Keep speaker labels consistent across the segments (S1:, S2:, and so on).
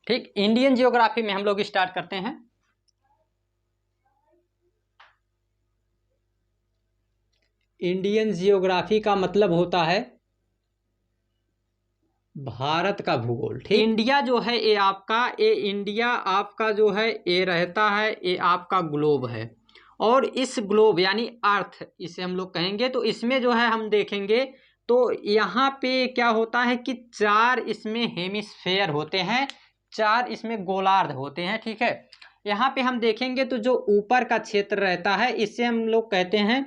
S1: ठीक, Indian geography में हम लोग स्टार्ट करते हैं। इंडियन जियोग्राफी का मतलब होता है भारत का भूगोल। ठीक, इंडिया जो है ये आपका, ये इंडिया आपका जो है ये रहता है, ये आपका ग्लोब है। और इस ग्लोब यानी अर्थ इसे हम लोग कहेंगे। तो इसमें जो है हम देखेंगे तो यहाँ पे क्या होता है कि 4 इसमें हेमिस्फेयर होते हैं, 4 इसमें गोलार्ध होते हैं। ठीक है, यहाँ पे हम देखेंगे तो जो ऊपर का क्षेत्र रहता है इसे हम लोग कहते हैं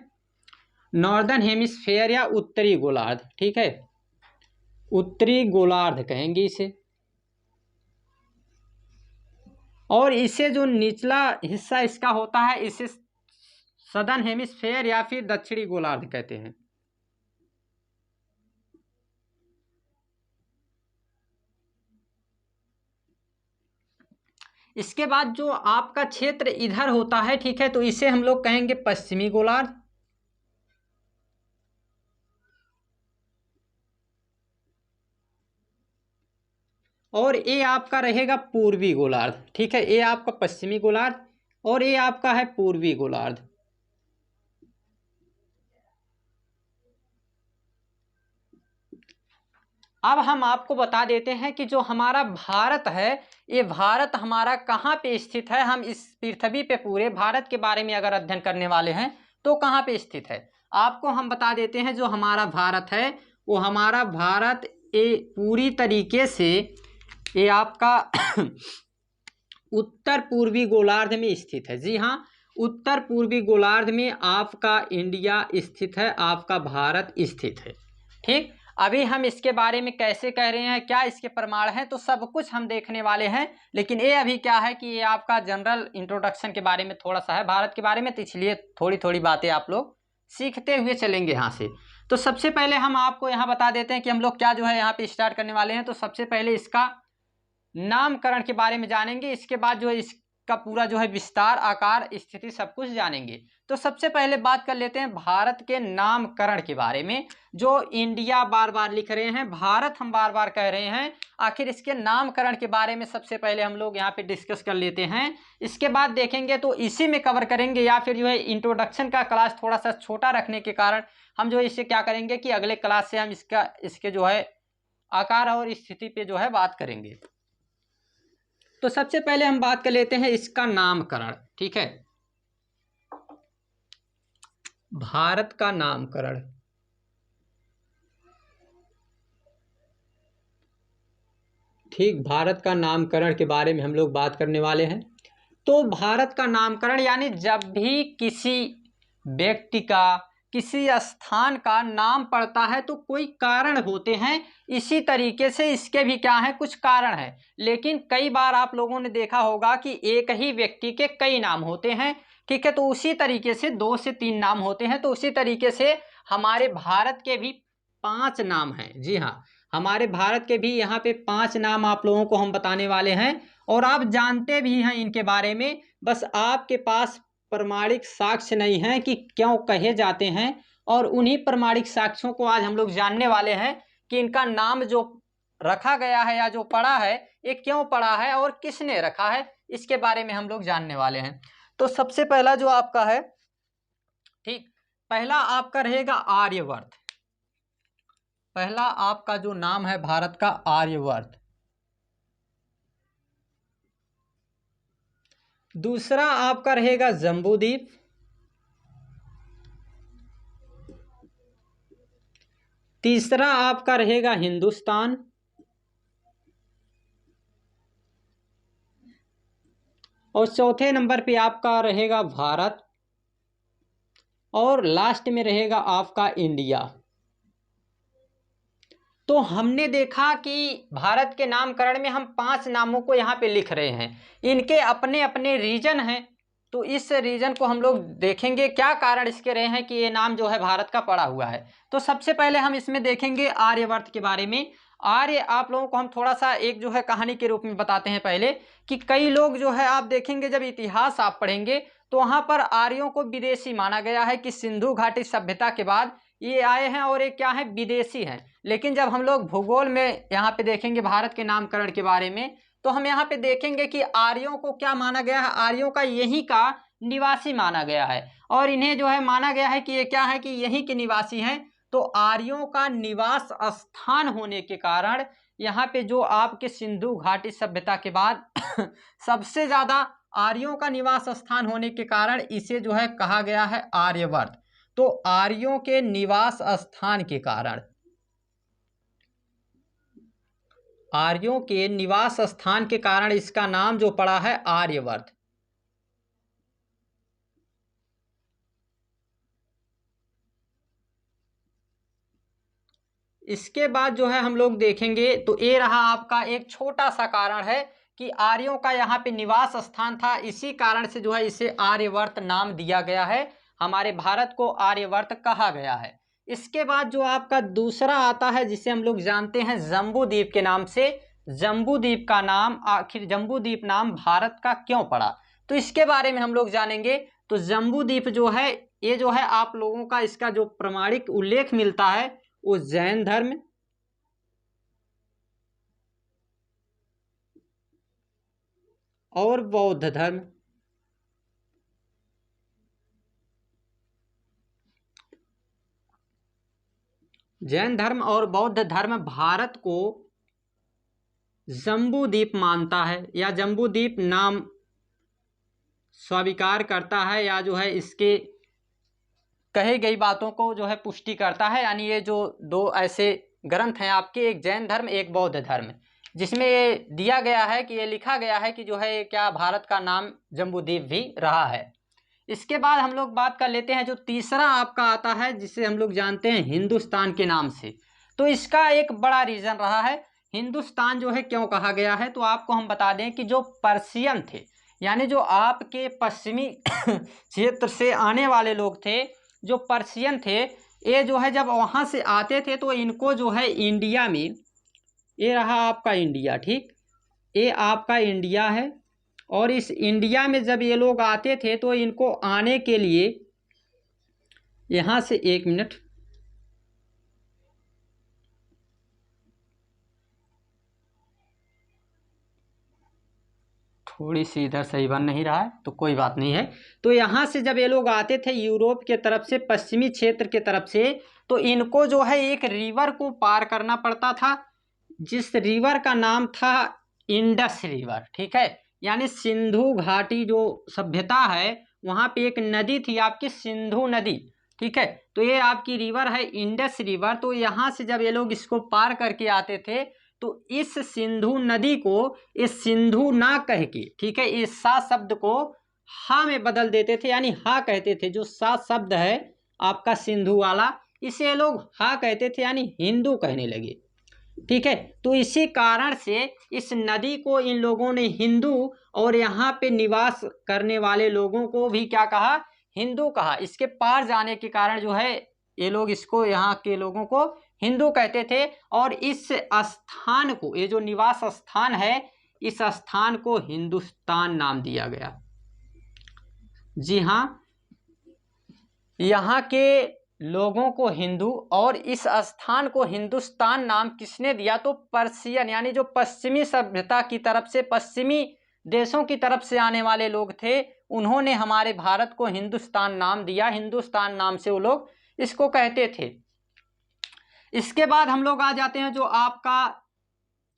S1: नॉर्दर्न हेमिस्फेयर या उत्तरी गोलार्ध। ठीक है, उत्तरी गोलार्ध कहेंगे इसे। और इसे जो निचला हिस्सा इसका होता है इसे सदर्न हेमिस्फेयर या फिर दक्षिणी गोलार्ध कहते हैं। इसके बाद जो आपका क्षेत्र इधर होता है, ठीक है, तो इसे हम लोग कहेंगे पश्चिमी गोलार्ध। और ये आपका रहेगा पूर्वी गोलार्ध। ठीक है, ये आपका पश्चिमी गोलार्ध और ये आपका है पूर्वी गोलार्ध। अब हम आपको बता देते हैं कि जो हमारा भारत है, ये भारत हमारा कहाँ पे स्थित है। हम इस पृथ्वी पे पूरे भारत के बारे में अगर अध्ययन करने वाले हैं तो कहाँ पे स्थित है, आपको हम बता देते हैं। जो हमारा भारत है वो हमारा भारत ये पूरी तरीके से ये आपका उत्तर पूर्वी गोलार्ध में स्थित है। जी हाँ, उत्तर पूर्वी गोलार्ध में आपका इंडिया स्थित है, आपका भारत स्थित है। ठीक, अभी हम इसके बारे में कैसे कह रहे हैं, क्या इसके प्रमाण हैं, तो सब कुछ हम देखने वाले हैं। लेकिन ये अभी क्या है कि ये आपका जनरल इंट्रोडक्शन के बारे में थोड़ा सा है भारत के बारे में, तो इसलिए थोड़ी थोड़ी बातें आप लोग सीखते हुए चलेंगे यहाँ से। तो सबसे पहले हम आपको यहाँ बता देते हैं कि हम लोग क्या जो है यहाँ पे स्टार्ट करने वाले हैं। तो सबसे पहले इसका नामकरण के बारे में जानेंगे, इसके बाद जो है इसका पूरा जो है विस्तार, आकार, स्थिति सब कुछ जानेंगे। तो सबसे पहले बात कर लेते हैं भारत के नामकरण के बारे में। जो इंडिया बार बार लिख रहे हैं, भारत हम बार बार कह रहे हैं, आखिर इसके नामकरण के बारे में सबसे पहले हम लोग यहाँ पे डिस्कस कर लेते हैं। इसके बाद देखेंगे तो इसी में कवर करेंगे, या फिर जो है इंट्रोडक्शन का क्लास थोड़ा सा छोटा रखने के कारण हम जो है इसे क्या करेंगे कि अगले क्लास से हम इसके जो है आकार और स्थिति पे जो है बात करेंगे। तो सबसे पहले हम बात कर लेते हैं इसका नामकरण। ठीक है, भारत का नामकरण। ठीक, भारत का नामकरण के बारे में हम लोग बात करने वाले हैं। तो भारत का नामकरण यानी जब भी किसी व्यक्ति का, किसी स्थान का नाम पड़ता है तो कोई कारण होते हैं। इसी तरीके से इसके भी क्या है, कुछ कारण है। लेकिन कई बार आप लोगों ने देखा होगा कि एक ही व्यक्ति के कई नाम होते हैं। ठीक है, तो उसी तरीके से 2 से 3 नाम होते हैं। तो उसी तरीके से हमारे भारत के भी 5 नाम हैं। जी हाँ, हमारे भारत के भी यहाँ पे 5 नाम आप लोगों को हम बताने वाले हैं, और आप जानते भी हैं इनके बारे में, बस आपके पास प्रमाणिक साक्ष्य नहीं है कि क्यों कहे जाते हैं। और उन्हीं प्रमाणिक साक्ष्यों को आज हम लोग जानने वाले हैं कि इनका नाम जो रखा गया है या जो पड़ा है ये क्यों पड़ा है और किसने रखा है, इसके बारे में हम लोग जानने वाले हैं। तो सबसे पहला जो आपका है, ठीक, पहला आपका रहेगा आर्यवर्त। पहला आपका जो नाम है भारत का आर्यवर्त। दूसरा आपका रहेगा जम्बूद्वीप। तीसरा आपका रहेगा हिंदुस्तान। और चौथे नंबर पे आपका रहेगा भारत। और लास्ट में रहेगा आपका इंडिया। तो हमने देखा कि भारत के नामकरण में हम 5 नामों को यहाँ पे लिख रहे हैं, इनके अपने अपने रीजन हैं। तो इस रीजन को हम लोग देखेंगे क्या कारण इसके रहे हैं कि ये नाम जो है भारत का पड़ा हुआ है। तो सबसे पहले हम इसमें देखेंगे आर्यवर्त के बारे में। आर्य आप लोगों को हम थोड़ा सा एक जो है कहानी के रूप में बताते हैं पहले, कि कई लोग जो है आप देखेंगे जब इतिहास आप पढ़ेंगे तो वहाँ पर आर्यों को विदेशी माना गया है कि सिंधु घाटी सभ्यता के बाद ये आए हैं और ये क्या है, विदेशी हैं। लेकिन जब हम लोग भूगोल में यहाँ पे देखेंगे भारत के नामकरण के बारे में, तो हम यहाँ पे देखेंगे कि आर्यों को क्या माना गया है, आर्यों का यहीं का निवासी माना गया है और इन्हें जो है माना गया है कि ये क्या है कि यहीं के निवासी हैं। तो आर्यों का निवास स्थान होने के कारण यहाँ पे जो आपके सिंधु घाटी सभ्यता के बाद सबसे ज्यादा आर्यों का निवास स्थान होने के कारण इसे जो है कहा गया है आर्यवर्त। तो आर्यों के निवास स्थान के कारण, आर्यों के निवास स्थान के कारण इसका नाम जो पड़ा है आर्यवर्त। इसके बाद जो है हम लोग देखेंगे तो ये रहा आपका एक छोटा सा कारण है कि आर्यों का यहाँ पे निवास स्थान था, इसी कारण से जो है इसे आर्यवर्त नाम दिया गया है, हमारे भारत को आर्यवर्त कहा गया है। इसके बाद जो आपका दूसरा आता है जिसे हम लोग जानते हैं जम्बूद्वीप के नाम से। जम्बूद्वीप का नाम, आखिर जम्बूद्वीप नाम भारत का क्यों पड़ा, तो इसके बारे में हम लोग जानेंगे। तो जम्बूद्वीप जो है ये जो है आप लोगों का इसका जो प्रमाणिक उल्लेख मिलता है वो जैन धर्म और बौद्ध धर्म, जैन धर्म और बौद्ध धर्म भारत को जम्बूद्वीप मानता है या जम्बूद्वीप नाम स्वीकार करता है या जो है इसके कही गई बातों को जो है पुष्टि करता है। यानी ये जो दो ऐसे ग्रंथ हैं आपके, एक जैन धर्म एक बौद्ध धर्म, जिसमें ये दिया गया है कि ये लिखा गया है कि जो है क्या भारत का नाम जम्बूद्वीप भी रहा है। इसके बाद हम लोग बात कर लेते हैं जो तीसरा आपका आता है जिसे हम लोग जानते हैं हिंदुस्तान के नाम से। तो इसका एक बड़ा रीज़न रहा है हिंदुस्तान जो है क्यों कहा गया है। तो आपको हम बता दें कि जो पर्शियन थे यानी जो आपके पश्चिमी क्षेत्र से आने वाले लोग थे, जो पर्शियन थे, ये जो है जब वहाँ से आते थे तो इनको जो है इंडिया में, ये रहा आपका इंडिया, ठीक, ये आपका इंडिया है और इस इंडिया में जब ये लोग आते थे तो इनको आने के लिए यहाँ से, एक मिनट, थोड़ी सी इधर सही बन नहीं रहा है तो कोई बात नहीं है। तो यहाँ से जब ये लोग आते थे यूरोप के तरफ से, पश्चिमी क्षेत्र के तरफ से, तो इनको जो है एक रिवर को पार करना पड़ता था जिस रिवर का नाम था इंडस रिवर, ठीक है। यानी सिंधु घाटी जो सभ्यता है वहाँ पे एक नदी थी आपकी सिंधु नदी, ठीक है। तो ये आपकी रिवर है इंडस रिवर। तो यहाँ से जब ये लोग इसको पार करके आते थे तो इस सिंधु नदी को इस सिंधु ना कह के, ठीक है, इस सा शब्द को हा में बदल देते थे, यानी हा कहते थे। जो सा शब्द है आपका सिंधु वाला, इसे लोग हा कहते थे यानी हिंदू कहने लगे, ठीक है। तो इसी कारण से इस नदी को इन लोगों ने हिंदू और यहाँ पे निवास करने वाले लोगों को भी क्या कहा, हिंदू कहा। इसके पार जाने के कारण जो है ये लोग इसको, यहाँ के लोगों को हिंदू कहते थे और इस स्थान को, ये जो निवास स्थान है, इस स्थान को हिंदुस्तान नाम दिया गया। जी हाँ, यहाँ के लोगों को हिंदू और इस स्थान को हिंदुस्तान नाम किसने दिया, तो पर्शियन यानी जो पश्चिमी सभ्यता की तरफ से, पश्चिमी देशों की तरफ से आने वाले लोग थे, उन्होंने हमारे भारत को हिंदुस्तान नाम दिया। हिंदुस्तान नाम से वो लोग इसको कहते थे। इसके बाद हम लोग आ जाते हैं जो आपका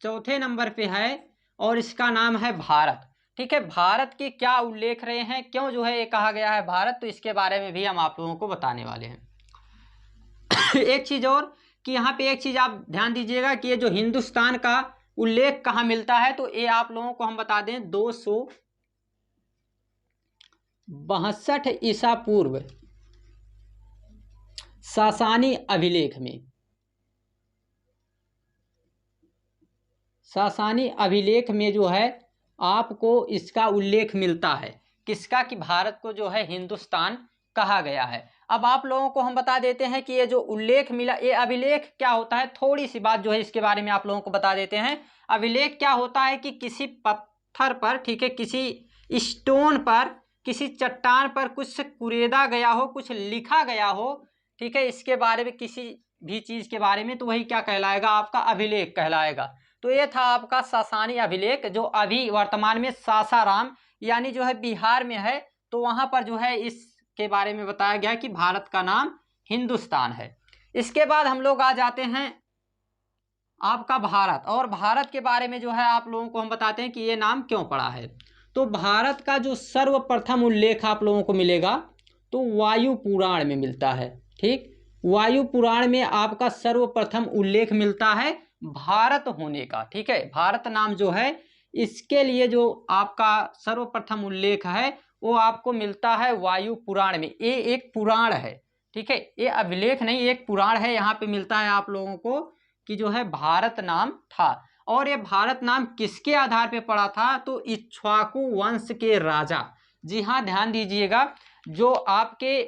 S1: चौथे नंबर पे है और इसका नाम है भारत, ठीक है। भारत की क्या उल्लेख रहे हैं, क्यों जो है ये कहा गया है भारत, तो इसके बारे में भी हम आप लोगों को बताने वाले हैं। एक चीज़ और कि यहाँ पे एक चीज़ आप ध्यान दीजिएगा कि ये जो हिंदुस्तान का उल्लेख कहाँ मिलता है, तो ये आप लोगों को हम बता दें 262 ईसा पूर्व सासानी अभिलेख में, सासानी अभिलेख में जो है आपको इसका उल्लेख मिलता है, किसका, कि भारत को जो है हिंदुस्तान कहा गया है। अब आप लोगों को हम बता देते हैं कि ये जो उल्लेख मिला, ये अभिलेख क्या होता है, थोड़ी सी बात जो है इसके बारे में आप लोगों को बता देते हैं। अभिलेख क्या होता है कि किसी पत्थर पर, ठीक है, किसी स्टोन पर, किसी चट्टान पर कुछ कुरेदा गया हो, कुछ लिखा गया हो, ठीक है, इसके बारे में, किसी भी चीज़ के बारे में, तो वही क्या कहलाएगा, आपका अभिलेख कहलाएगा। तो ये था आपका सासानी अभिलेख, जो अभी वर्तमान में सासाराम यानी जो है बिहार में है। तो वहाँ पर जो है इसके बारे में बताया गया कि भारत का नाम हिंदुस्तान है। इसके बाद हम लोग आ जाते हैं आपका भारत, और भारत के बारे में जो है आप लोगों को हम बताते हैं कि ये नाम क्यों पड़ा है। तो भारत का जो सर्वप्रथम उल्लेख आप लोगों को मिलेगा तो वायु पुराण में मिलता है। ठीक, वायु पुराण में आपका सर्वप्रथम उल्लेख मिलता है भारत होने का। ठीक है, भारत नाम जो है इसके लिए जो आपका सर्वप्रथम उल्लेख है वो आपको मिलता है वायु पुराण में। ये एक पुराण है, ठीक है, ये अभिलेख नहीं, एक पुराण है। यहाँ पे मिलता है आप लोगों को कि जो है भारत नाम था। और ये भारत नाम किसके आधार पे पड़ा था? तो इक्ष्वाकु वंश के राजा, जी हाँ ध्यान दीजिएगा, जो आपके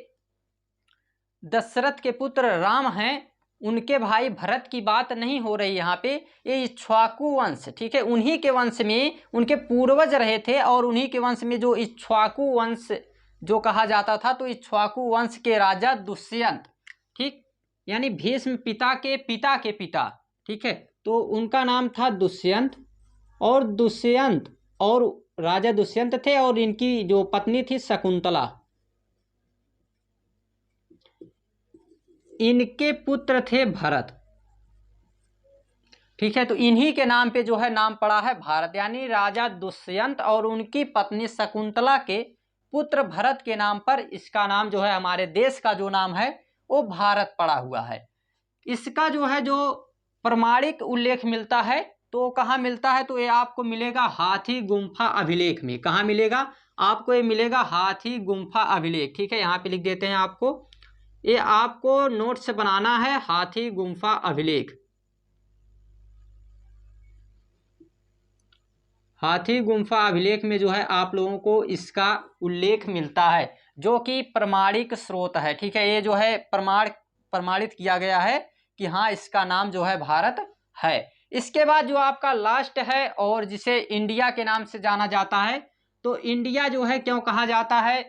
S1: दशरथ के पुत्र राम हैं उनके भाई भरत की बात नहीं हो रही यहाँ पे, ये इक्ष्वाकु वंश, ठीक है, उन्हीं के वंश में उनके पूर्वज रहे थे, और उन्हीं के वंश में जो इक्ष्वाकु वंश जो कहा जाता था, तो इक्ष्वाकु वंश के राजा दुष्यंत, ठीक, यानी भीष्म पिता के पिता, ठीक है, तो उनका नाम था दुष्यंत। और राजा दुष्यंत थे, और इनकी जो पत्नी थी शकुंतला, इनके पुत्र थे भरत। ठीक है, तो इन्हीं के नाम पे जो है नाम पड़ा है भारत, यानी राजा दुष्यंत और उनकी पत्नी शकुंतला के पुत्र भरत के नाम पर इसका नाम जो है, हमारे देश का जो नाम है वो भारत पड़ा हुआ है। इसका जो है जो प्रमाणिक उल्लेख मिलता है तो कहाँ मिलता है? तो ये आपको मिलेगा हाथी गुम्फा अभिलेख में। कहाँ मिलेगा आपको? ये मिलेगा हाथी गुम्फा अभिलेख। ठीक है, यहाँ पे लिख देते हैं आपको, ये आपको नोट्स बनाना है, हाथी गुम्फा अभिलेख। हाथी गुम्फा अभिलेख में जो है आप लोगों को इसका उल्लेख मिलता है, जो कि प्रमाणिक स्रोत है। ठीक है, ये जो है प्रमाणित किया गया है कि हाँ इसका नाम जो है भारत है। इसके बाद जो आपका लास्ट है और जिसे इंडिया के नाम से जाना जाता है, तो इंडिया जो है क्यों कहा जाता है,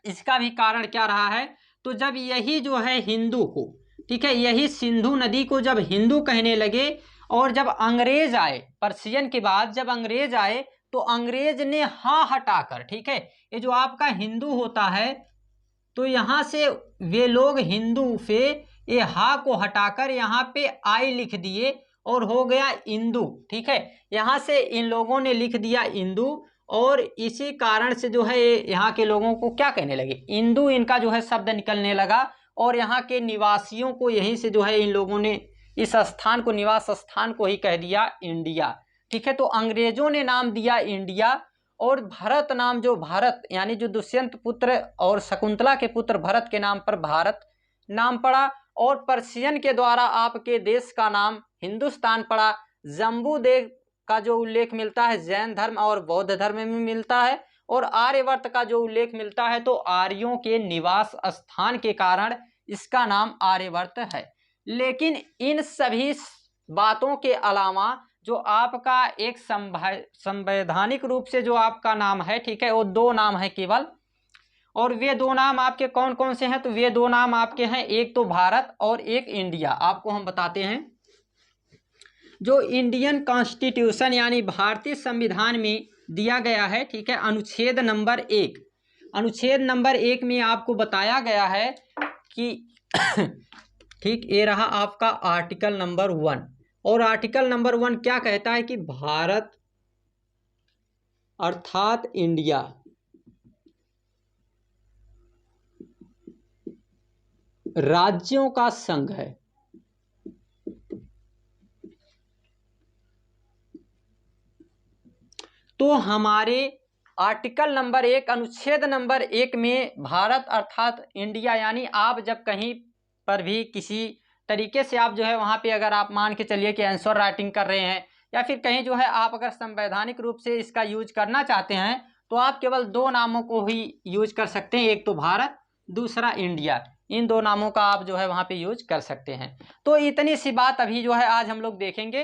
S1: इसका भी कारण क्या रहा है? तो जब यही जो है हिंदू को, ठीक है, यही सिंधु नदी को जब हिंदू कहने लगे, और जब अंग्रेज आए पर्शियन के बाद, जब अंग्रेज आए तो अंग्रेज ने हाँ हटाकर, ठीक है, ये जो आपका हिंदू होता है, तो यहाँ से वे लोग हिंदू से ये हा को हटाकर यहाँ पे आई लिख दिए और हो गया इंदू। ठीक है, यहाँ से इन लोगों ने लिख दिया इंदू, और इसी कारण से जो है यहाँ के लोगों को क्या कहने लगे, इंदू इनका जो है शब्द निकलने लगा, और यहाँ के निवासियों को यहीं से जो है इन लोगों ने इस स्थान को, निवास स्थान को ही कह दिया इंडिया। ठीक है, तो अंग्रेजों ने नाम दिया इंडिया, और भरत नाम, जो भारत यानी जो दुष्यंत पुत्र और शकुंतला के पुत्र भरत के नाम पर भारत नाम पड़ा, और पर्शियन के द्वारा आपके देश का नाम हिंदुस्तान पड़ा। जम्बूदेव का जो उल्लेख मिलता है जैन धर्म और बौद्ध धर्म में मिलता है, और आर्यवर्त का जो उल्लेख मिलता है तो आर्यों के निवास स्थान के कारण इसका नाम आर्यवर्त है। लेकिन इन सभी बातों के अलावा जो आपका एक संवैधानिक रूप से जो आपका नाम है, ठीक है, वो दो नाम है केवल, और वे दो नाम आपके कौन कौन से हैं? तो वे दो नाम आपके हैं, एक तो भारत और एक इंडिया। आपको हम बताते हैं, जो इंडियन कॉन्स्टिट्यूशन यानी भारतीय संविधान में दिया गया है, ठीक है, अनुच्छेद नंबर 1, अनुच्छेद नंबर 1 में आपको बताया गया है कि ठीक, ये रहा आपका आर्टिकल नंबर 1, और आर्टिकल नंबर 1 क्या कहता है कि भारत अर्थात इंडिया राज्यों का संघ है। तो हमारे आर्टिकल नंबर 1 अनुच्छेद नंबर 1 में भारत अर्थात इंडिया, यानी आप जब कहीं पर भी किसी तरीके से आप जो है वहाँ पे अगर आप मान के चलिए कि आंसर राइटिंग कर रहे हैं, या फिर कहीं जो है आप अगर संवैधानिक रूप से इसका यूज करना चाहते हैं, तो आप केवल दो नामों को ही यूज कर सकते हैं, एक तो भारत, दूसरा इंडिया। इन दो नामों का आप जो है वहाँ पे यूज कर सकते हैं। तो इतनी सी बात अभी जो है आज हम लोग देखेंगे।